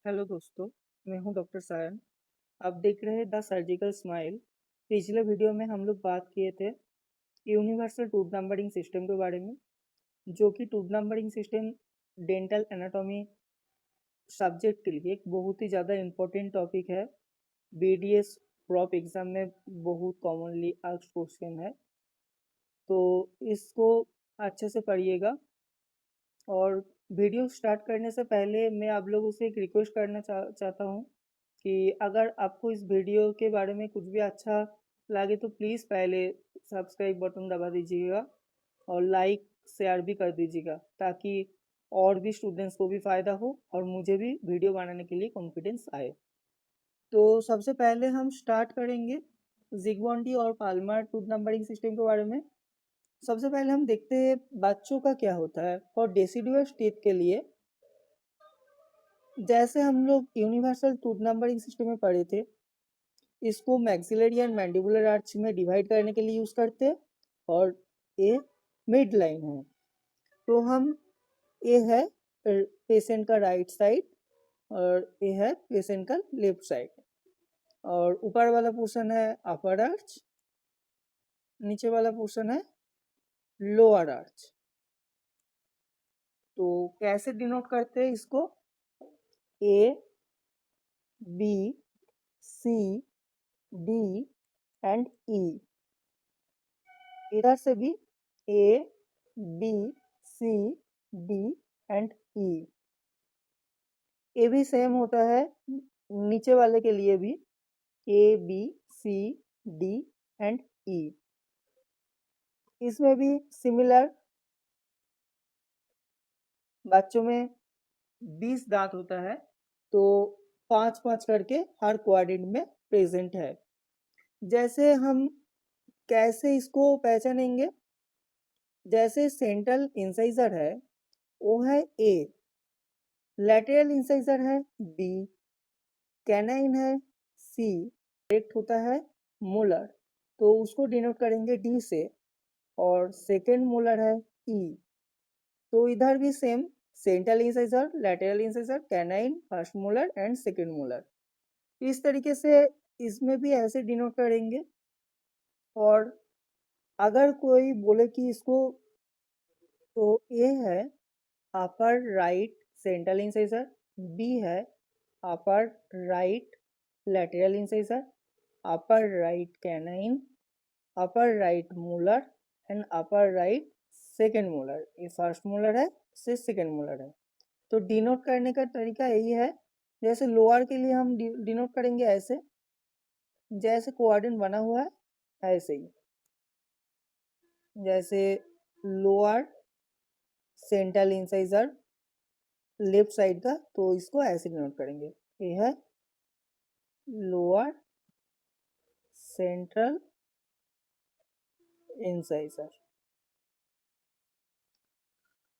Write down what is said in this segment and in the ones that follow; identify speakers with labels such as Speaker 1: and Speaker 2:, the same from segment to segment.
Speaker 1: Hello दोस्तों, मैं हूं डॉक्टर सायन। आप देख रहे हैं द सर्जिकल स्माइल। पिछले वीडियो में हम लोग बात किए थे यूनिवर्सल टूथ नंबरिंग सिस्टम के बारे में, जो कि tooth numbering system dental anatomy subject के लिए एक बहुत ही ज़्यादा इम्पोर्टेंट टॉपिक है। बीडीएस प्रॉप एग्जाम में बहुत कॉमनली आस्क्ड क्वेश्चन है, तो इसको अच्छे से पढ़िएगा। और वीडियो स्टार्ट करने से पहले मैं आप लोगों से एक रिक्वेस्ट करना चाहता हूँ कि अगर आपको इस वीडियो के बारे में कुछ भी अच्छा लगे तो प्लीज़ पहले सब्सक्राइब बटन दबा दीजिएगा और लाइक शेयर भी कर दीजिएगा, ताकि और भी स्टूडेंट्स को भी फ़ायदा हो और मुझे भी वीडियो बनाने के लिए कॉन्फिडेंस आए। तो सबसे पहले हम स्टार्ट करेंगे जिग्बॉन्डी और पाल्मर टूथ नंबरिंग सिस्टम के बारे में। सबसे पहले हम देखते हैं बच्चों का क्या होता है। फॉर डेसिडुअस टीथ के लिए, जैसे हम लोग यूनिवर्सल टूथ नंबरिंग सिस्टम में पढ़े थे, इसको मैक्सिलरी एंड मैंडिबुलर आर्च में डिवाइड करने के लिए यूज करते हैं। और ये मिड लाइन है, तो हम ये है पेशेंट का राइट साइड और ये है पेशेंट का लेफ्ट साइड। और ऊपर वाला पोर्शन है अपर आर्च, नीचे वाला पोर्शन है लोअर आर्च। तो कैसे डिनोट करते हैं इसको? A B C D and E. इधर से भी A B C D and E. ये भी सेम होता है नीचे वाले के लिए भी, A B C D and E. इसमें भी सिमिलर, बच्चों में 20 दांत होता है, तो 5-5 करके हर क्वाड्रेंट में प्रेजेंट है। जैसे हम कैसे इसको पहचानेंगे? जैसे सेंट्रल इंसाइजर है वो है ए, लैटरल इंसाइजर है बी, कैनाइन है सी, डायरेक्ट होता है मोलर, तो उसको डिनोट करेंगे डी से। और सेकेंड मोलर है ई। तो इधर भी same, central incisor, lateral incisor, canine, first molar and second molar. इस तरीके से इसमें भी ऐसे डिनोट करेंगे। और अगर कोई बोले कि इसको, तो ए है upper right central incisor, B है upper right lateral incisor, upper right canine, upper right molar and upper right second molar. ये फर्स्ट मोलर है, से सेकेंड मोलर है। तो डिनोट करने का तरीका यही है। जैसे लोअर के लिए हम डिनोट करेंगे ऐसे, जैसे कोऑर्डिनेट बना हुआ है ऐसे ही। जैसे lower central incisor left side का, तो इसको ऐसे डिनोट करेंगे। ये है लोअर सेंट्रल इंसाइजर।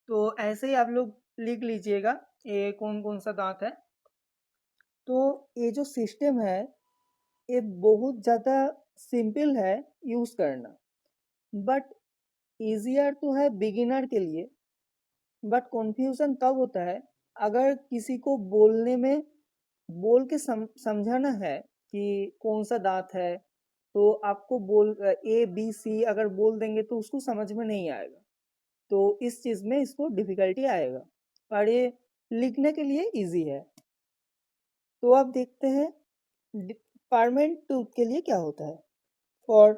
Speaker 1: तो ऐसे ही आप लोग लिख लीजिएगा ये कौन कौन सा दांत है। तो ये जो सिस्टम है ये बहुत ज़्यादा सिंपल है यूज़ करना, बट ईजियर तो है बिगिनर के लिए। बट कन्फ्यूज़न तब होता है अगर किसी को बोलने में, बोल के समझाना है कि कौन सा दांत है, तो आपको बोल ए बी सी अगर बोल देंगे तो उसको समझ में नहीं आएगा। तो इस चीज़ में इसको डिफ़िकल्टी आएगा, पर ये लिखने के लिए इजी है। तो अब देखते हैं परमानेंट टूथ के लिए क्या होता है। फॉर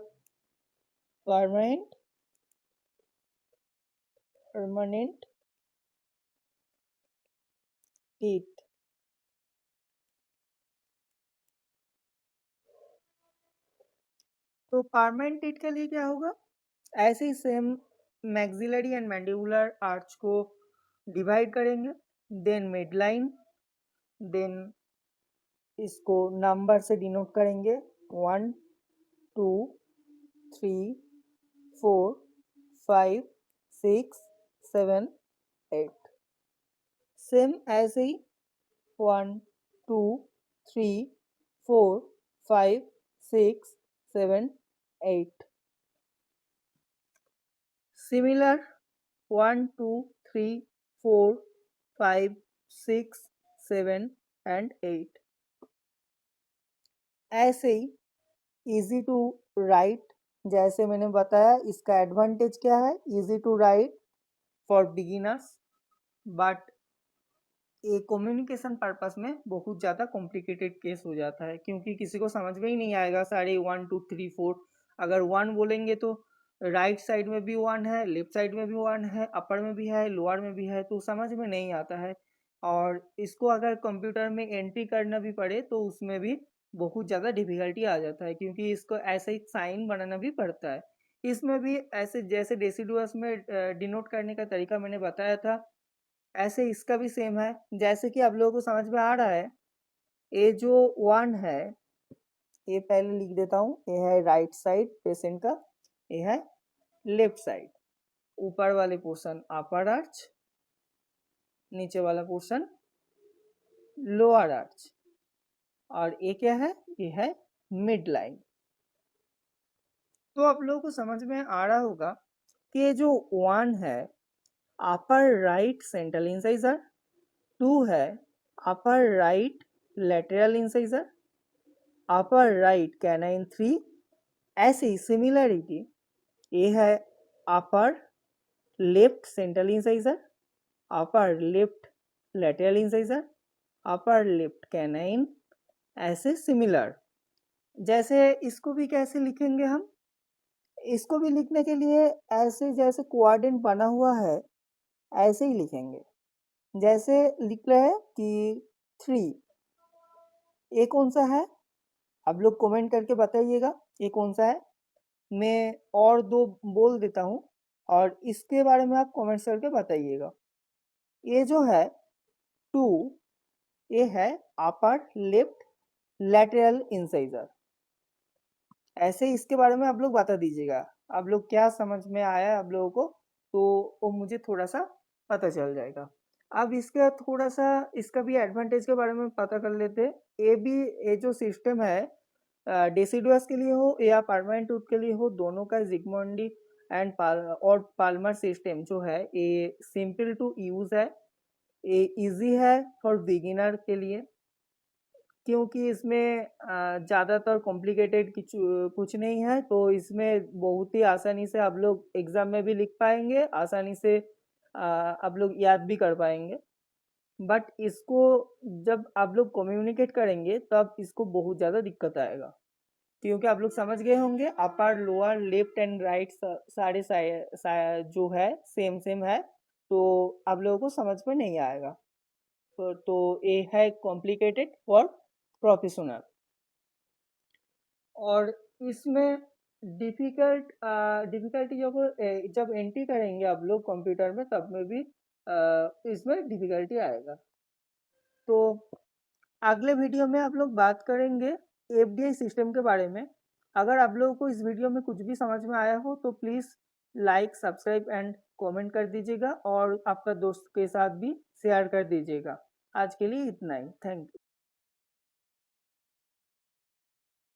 Speaker 1: परमानेंट परमानेंट टीथ, तो परमानेंट टीथ के लिए क्या होगा? ऐसे ही same maxillary and mandibular arch को डिवाइड करेंगे, देन मिड लाइन, देन इसको नंबर से डिनोट करेंगे 1 2 3 4 5 6 7 8। सेम ऐसे ही 1 2 3 4 5 6 7 8। Similar 1 2 3 4 5 6 7 and 8। ऐसे ही इजी टू राइट, जैसे मैंने बताया इसका एडवांटेज क्या है, easy to write for beginners, but ये कम्युनिकेशन पर्पस में बहुत ज़्यादा कॉम्प्लिकेटेड केस हो जाता है, क्योंकि किसी को समझ में ही नहीं आएगा सारे 1 2 3 4। अगर 1 बोलेंगे तो राइट साइड में भी 1 है, लेफ्ट साइड में भी 1 है, अपर में भी है, लोअर में भी है, तो समझ में नहीं आता है। और इसको अगर कंप्यूटर में एंट्री करना भी पड़े तो उसमें भी बहुत ज़्यादा डिफिकल्टी आ जाता है, क्योंकि इसको ऐसे ही साइन बनाना भी पड़ता है। इसमें भी ऐसे जैसे डेसिडुअस में डिनोट करने का तरीका मैंने बताया था, ऐसे इसका भी सेम है। जैसे कि आप लोगों को समझ में आ रहा है, ये जो 1 है, ये पहले लिख देता हूँ, ये है राइट साइड पेशेंट का, ये है लेफ्ट साइड। ऊपर वाले पोर्शन अपर आर्च, नीचे वाला पोर्शन लोअर आर्च, और ये क्या है, ये है मिड लाइन। तो आप लोगों को समझ में आ रहा होगा कि ये जो 1 है अपर राइट सेंट्रल इंसाइजर, 2 है upper right lateral incisor, upper right canine 3। ऐसे ही सिमिलरिटी ये है upper left central incisor, upper left lateral incisor, upper left canine, ऐसे सिमिलर। जैसे इसको भी कैसे लिखेंगे हम, इसको भी लिखने के लिए ऐसे जैसे कोऑर्डिनेट बना हुआ है ऐसे ही लिखेंगे। जैसे लिख रहे हैं कि 3, ये कौन सा है, आप लोग कमेंट करके बताइएगा ये कौन सा है। मैं और 2 बोल देता हूँ और इसके बारे में आप कमेंट्स करके बताइएगा। ये जो है 2, ये है अपर लेफ्ट लैटरल इंसाइजर। ऐसे इसके बारे में आप लोग बता दीजिएगा, आप लोग क्या समझ में आया आप लोगों को, तो वो मुझे थोड़ा सा पता चल जाएगा। अब इसका थोड़ा सा इसका भी एडवांटेज के बारे में पता कर लेते हैं। ये जो सिस्टम है डेसिडुअस के लिए हो या परमानेंट टूथ के लिए हो, दोनों का जिग्मोंडी एंड पाल्मर सिस्टम जो है ये सिंपल टू यूज़ है, ये इजी है फॉर बिगिनर के लिए, क्योंकि इसमें ज़्यादातर कॉम्प्लिकेटेड कुछ नहीं है, तो इसमें बहुत ही आसानी से आप लोग एग्ज़ाम में भी लिख पाएंगे, आसानी से आप लोग याद भी कर पाएंगे। बट इसको जब आप लोग कम्युनिकेट करेंगे तब इसको बहुत ज़्यादा दिक्कत आएगा, क्योंकि आप लोग समझ गए होंगे upper lower left and right सारे जो है सेम सेम है, तो आप लोगों को समझ में नहीं आएगा। तो ये है कॉम्प्लिकेटेड फॉर प्रोफेशनल। और इसमें डिफ़िकल्टी जब एंट्री करेंगे आप लोग कंप्यूटर में तब में भी इसमें डिफ़िकल्टी आएगा। तो अगले वीडियो में आप लोग बात करेंगे एफडीआई सिस्टम के बारे में। अगर आप लोगों को इस वीडियो में कुछ भी समझ में आया हो तो please like subscribe and comment कर दीजिएगा और आपका दोस्त के साथ भी शेयर कर दीजिएगा। आज के लिए इतना ही, थैंक यू।